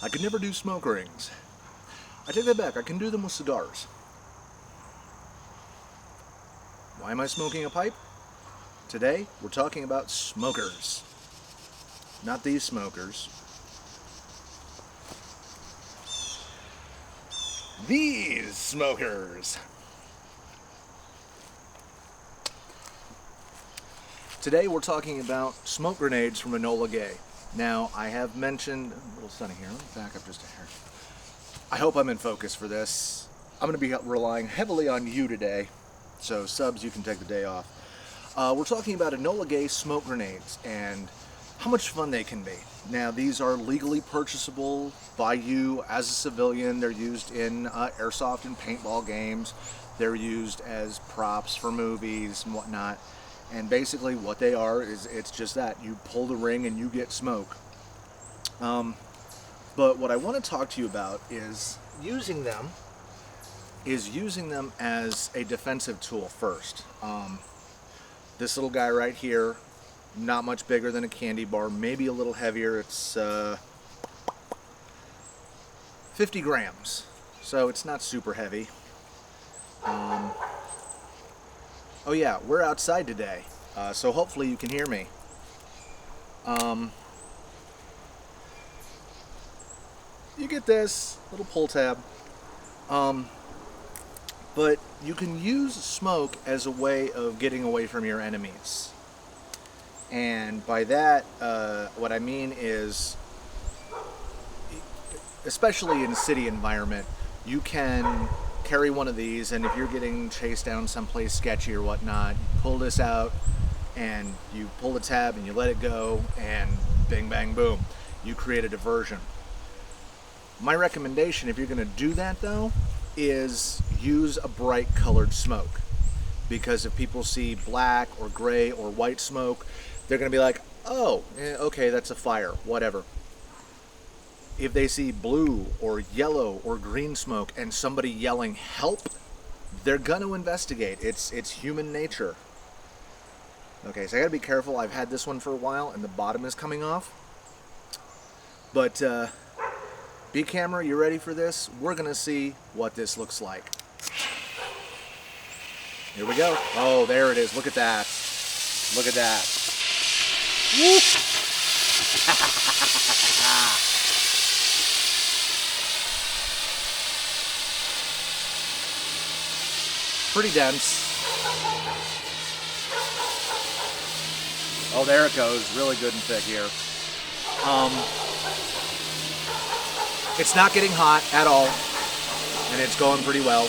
I could never do smoke rings. I take that back, I can do them with cigars. Why am I smoking a pipe? Today, we're talking about smokers. Not these smokers. These smokers. Today we're talking about smoke grenades from Enola Gaye. Now, I have mentioned, a little sunny here, let me back up just a hair. I hope I'm in focus for this. I'm going to be relying heavily on you today, so subs, you can take the day off. We're talking about Enola Gaye smoke grenades and how much fun they can be. Now, these are legally purchasable by you as a civilian. They're used in airsoft and paintball games. They're used as props for movies and whatnot. And basically what they are is it's just that. You pull the ring and you get smoke. But what I want to talk to you about is using them as a defensive tool first. This little guy right here, not much bigger than a candy bar, maybe a little heavier. It's 50 grams, so it's not super heavy. Oh yeah, we're outside today, so hopefully you can hear me. You get this little pull tab, but you can use smoke as a way of getting away from your enemies. And by that, what I mean is, especially in a city environment, you can carry one of these, and if you're getting chased down someplace sketchy or whatnot, you pull this out and you pull the tab and you let it go, and bing bang boom, you create a diversion. My recommendation, if you're going to do that though, is use a bright colored smoke, because if people see black or gray or white smoke, they're going to be like, oh, okay, that's a fire, whatever. If they see blue or yellow or green smoke and somebody yelling help, they're going to investigate. It's human nature. Okay, so I got to be careful. I've had this one for a while and the bottom is coming off. But B camera, you ready for this? We're going to see what this looks like. Here we go. Oh, there it is. Look at that. Look at that. Whoop. Pretty dense. Oh, there it goes. Really good and thick here. It's not getting hot at all, and it's going pretty well.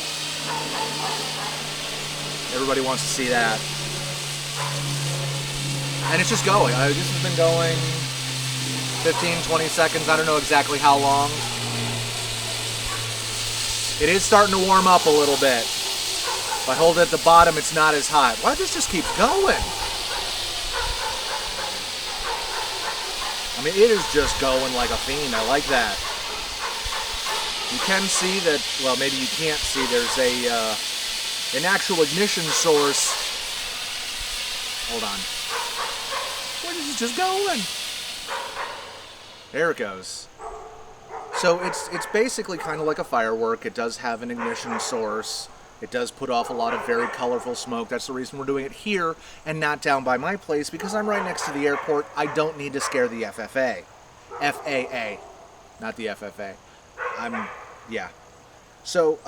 Everybody wants to see that. And it's just going. This has been going 15, 20 seconds. I don't know exactly how long. It is starting to warm up a little bit. If I hold it at the bottom, it's not as hot. Why does this just keep going? I mean, it is just going like a fiend. I like that. You can see that, well, maybe you can't see, there's an actual ignition source. Hold on. Where is it just going? There it goes. So it's basically kind of like a firework. It does have an ignition source. It does put off a lot of very colorful smoke. That's the reason we're doing it here and not down by my place, because I'm right next to the airport. I don't need to scare the FFA. FAA, not the FFA. Yeah. So,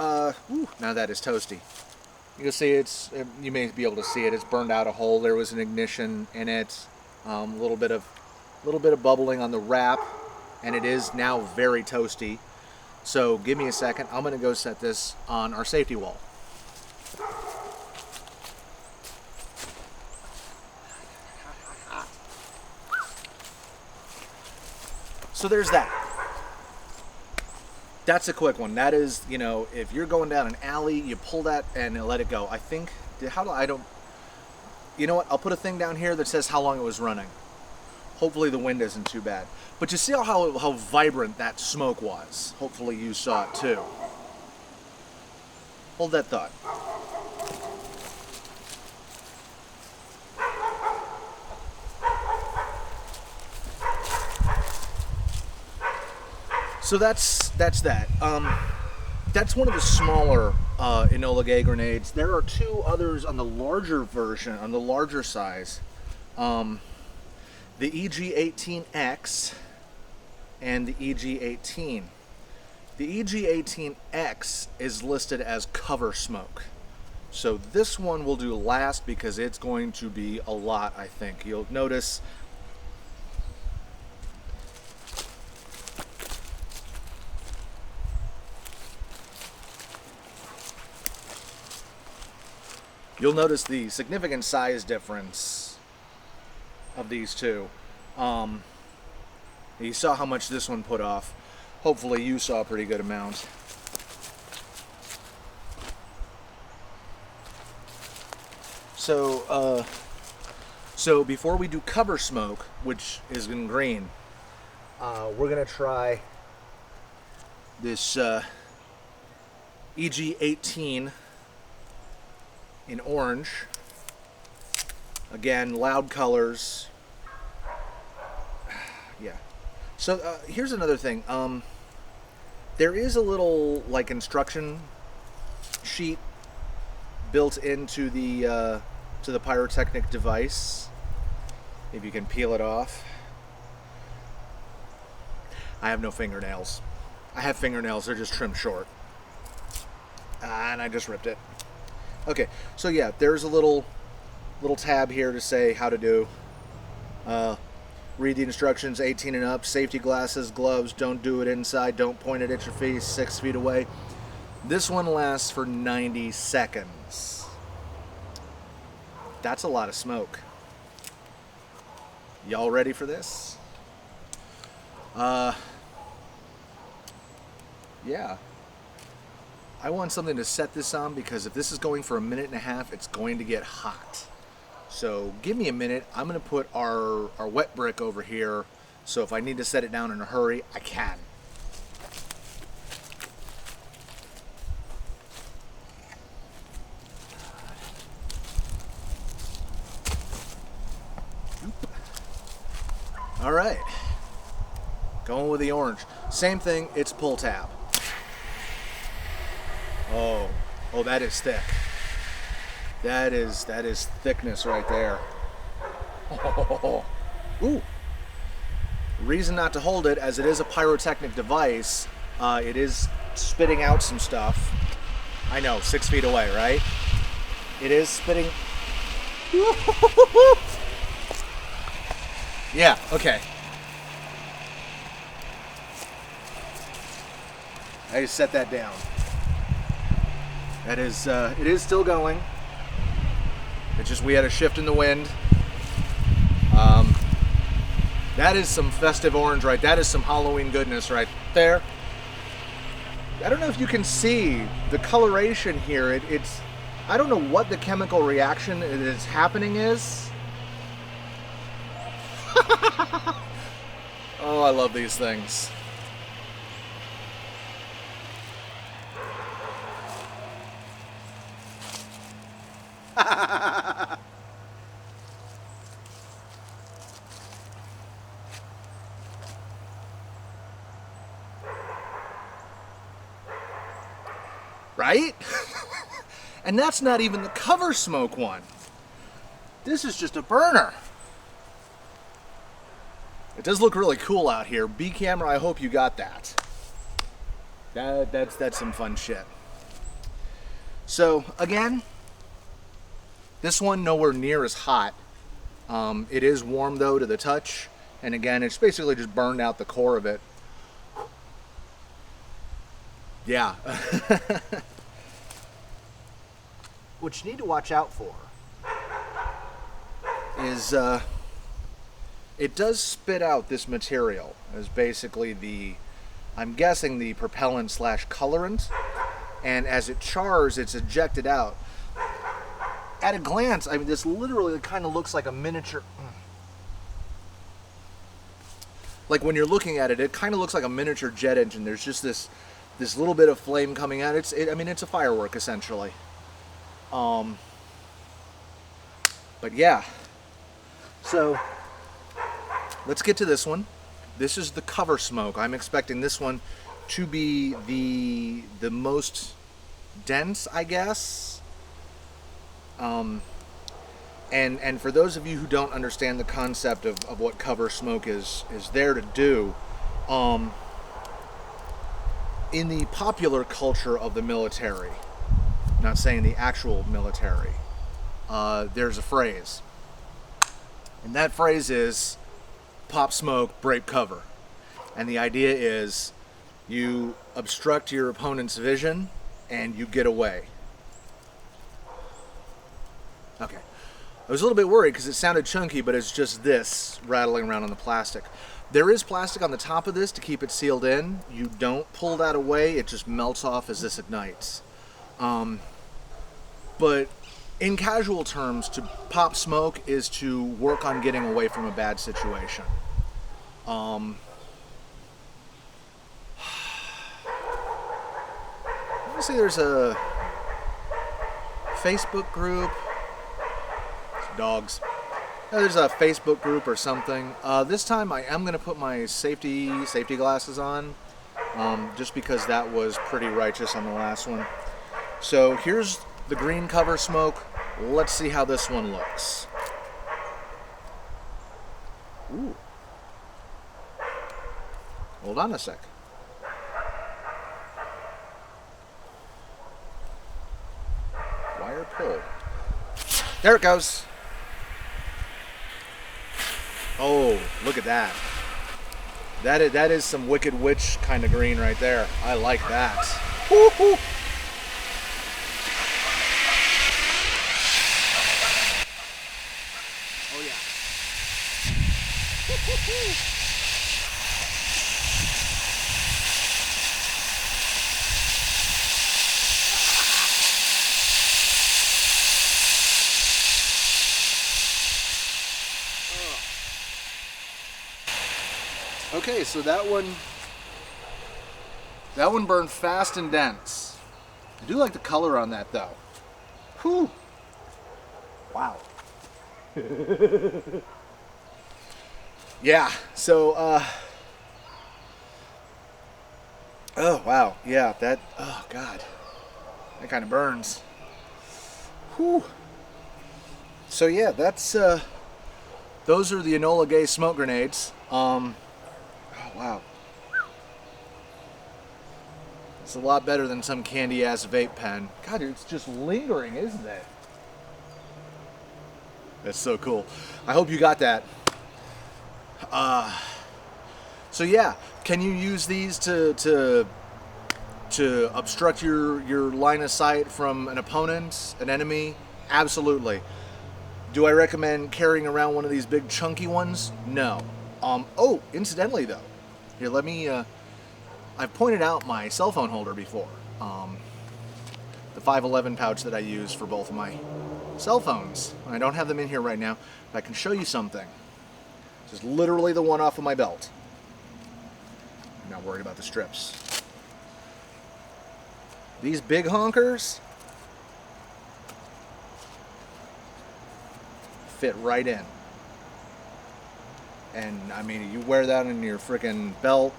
now that is toasty. You can see you may be able to see it. It's burned out a hole. There was an ignition in it. A little bit of bubbling on the wrap, and it is now very toasty. So give me a second. I'm going to go set this on our safety wall. So there's that. That's a quick one. That is, if you're going down an alley, you pull that and let it go. I think, you know what? I'll put a thing down here that says how long it was running. Hopefully the wind isn't too bad. But you see how vibrant that smoke was. Hopefully you saw it too. Hold that thought. So that's that. That's one of the smaller Enola Gaye grenades. There are two others on the larger version, on the larger size. The EG18X and the EG18. The EG18X is listed as cover smoke. So this one will do last because it's going to be a lot, I think. You'll notice the significant size difference of these two. You saw how much this one put off. Hopefully you saw a pretty good amount. So before we do cover smoke, which is in green, we're gonna try this EG18 in orange. Again, loud colors. Yeah. So here's another thing. There is a little like instruction sheet built into the pyrotechnic device. If you can peel it off. I have no fingernails. I have fingernails, they're just trimmed short. And I just ripped it. Okay, so yeah, there's a little tab here to say how to do. Read the instructions, 18 and up, safety glasses, gloves, don't do it inside, don't point it at your face, 6 feet away. This one lasts for 90 seconds. That's a lot of smoke. Y'all ready for this? Yeah. I want something to set this on because if this is going for a minute and a half, it's going to get hot. So give me a minute. I'm going to put our wet brick over here, so if I need to set it down in a hurry, I can. All right. Going with the orange. Same thing, it's pull tab. Oh, that is thick. That is thickness right there. Oh. Ooh. Reason not to hold it, as it is a pyrotechnic device, it is spitting out some stuff. I know, 6 feet away, right? It is spitting. Yeah, okay. I just set that down. That is, it is still going. It's just we had a shift in the wind. That is some festive orange, right? That is some Halloween goodness right there. I don't know if you can see the coloration here. It's I don't know what the chemical reaction that is happening is. Oh, I love these things. Right? And that's not even the cover smoke one. This is just a burner. It does look really cool out here. B camera, I hope you got that. That's some fun shit. So again, this one nowhere near as hot. It is warm though to the touch, and again, it's basically just burned out the core of it. Yeah. What you need to watch out for is it does spit out this material as basically I'm guessing the propellant / colorant, and as it chars, it's ejected out. At a glance, I mean, this literally kind of looks like a miniature. Like when you're looking at it, it kind of looks like a miniature jet engine. There's just this little bit of flame coming out. I mean, it's a firework essentially. But yeah. So let's get to this one. This is the cover smoke. I'm expecting this one to be the most dense, I guess. And for those of you who don't understand the concept of what cover smoke is there to do, in the popular culture of the military, not saying the actual military, there's a phrase. And that phrase is pop smoke, break cover. And the idea is you obstruct your opponent's vision and you get away. Okay. I was a little bit worried because it sounded chunky, but it's just this rattling around on the plastic. There is plastic on the top of this to keep it sealed in. You don't pull that away, it just melts off as this ignites. But in casual terms, to pop smoke is to work on getting away from a bad situation. Let me see, there's a Facebook group. Dogs. There's a Facebook group or something. This time I am going to put my safety glasses on, just because that was pretty righteous on the last one. So here's the green cover smoke. Let's see how this one looks. Ooh. Hold on a sec. Wire pull. There it goes. Oh, look at that. That is some Wicked Witch kind of green right there. I like that. Woo-hoo. Oh yeah. Okay, so that one burned fast and dense. I do like the color on that though. Whew. Wow. Yeah, so oh wow, yeah, that, oh god, that kind of burns. Whew. So yeah, that's those are the Enola Gaye smoke grenades. Oh wow. It's a lot better than some candy ass vape pen. God, it's just lingering, isn't it? That's so cool. I hope you got that. So yeah, can you use these to obstruct your line of sight from an opponent, an enemy? Absolutely. Do I recommend carrying around one of these big chunky ones? No. Oh, incidentally though, here, let me, I've pointed out my cell phone holder before. The 511 pouch that I use for both of my cell phones. I don't have them in here right now, but I can show you something. Just literally the one off of my belt. I'm not worried about the strips. These big honkers fit right in. And I mean, you wear that in your freaking belt.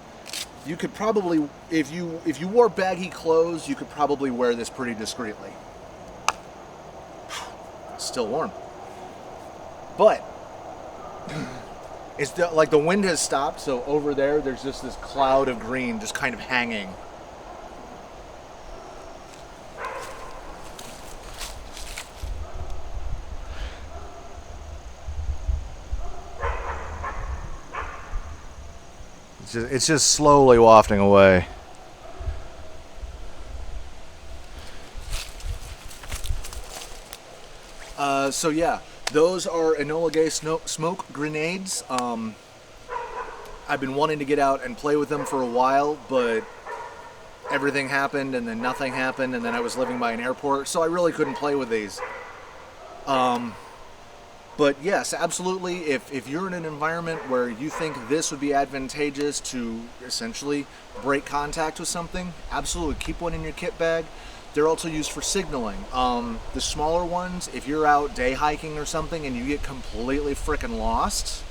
You could probably, if you wore baggy clothes, you could probably wear this pretty discreetly. It's still warm. But it's like the wind has stopped, so over there's just this cloud of green just kind of hanging. It's just slowly wafting away. So yeah, those are Enola Gaye smoke grenades. I've been wanting to get out and play with them for a while, but everything happened and then nothing happened, and then I was living by an airport, so I really couldn't play with these. But yes, absolutely, if you're in an environment where you think this would be advantageous to essentially break contact with something, absolutely keep one in your kit bag. They're also used for signaling. The smaller ones, if you're out day hiking or something and you get completely frickin' lost,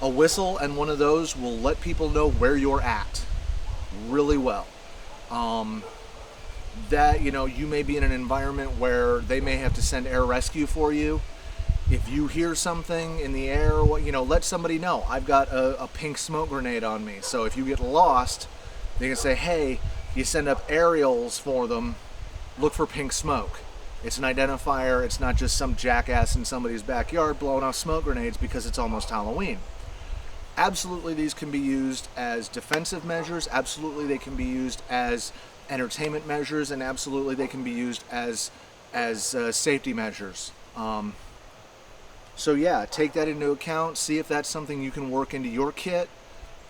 A whistle and one of those will let people know where you're at really well. That, you know, you may be in an environment where they may have to send air rescue for you. If you hear something in the air, you know, let somebody know. I've got a pink smoke grenade on me. So if you get lost, they can say, hey, you send up aerials for them, look for pink smoke. It's an identifier. It's not just some jackass in somebody's backyard blowing off smoke grenades because it's almost Halloween. Absolutely, these can be used as defensive measures. Absolutely, they can be used as entertainment measures, and absolutely, they can be used as safety measures. So yeah, take that into account. See if that's something you can work into your kit.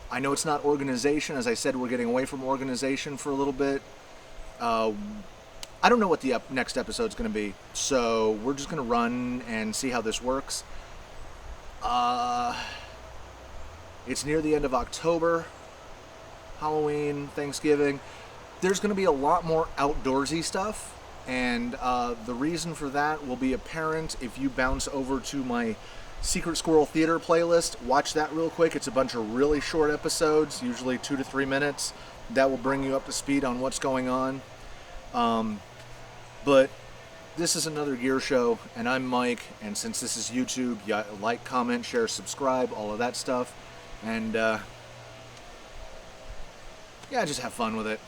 I know it's not organization. As I said, we're getting away from organization for a little bit. I don't know what the next episode's going to be, so we're just going to run and see how this works. It's near the end of October, Halloween, Thanksgiving. There's going to be a lot more outdoorsy stuff, and the reason for that will be apparent if you bounce over to my Secret Squirrel Theater playlist. Watch that real quick. It's a bunch of really short episodes, usually 2 to 3 minutes. That will bring you up to speed on what's going on. But this is another gear show, and I'm Mike, and since this is YouTube, yeah, like, comment, share, subscribe, all of that stuff. And yeah, just have fun with it.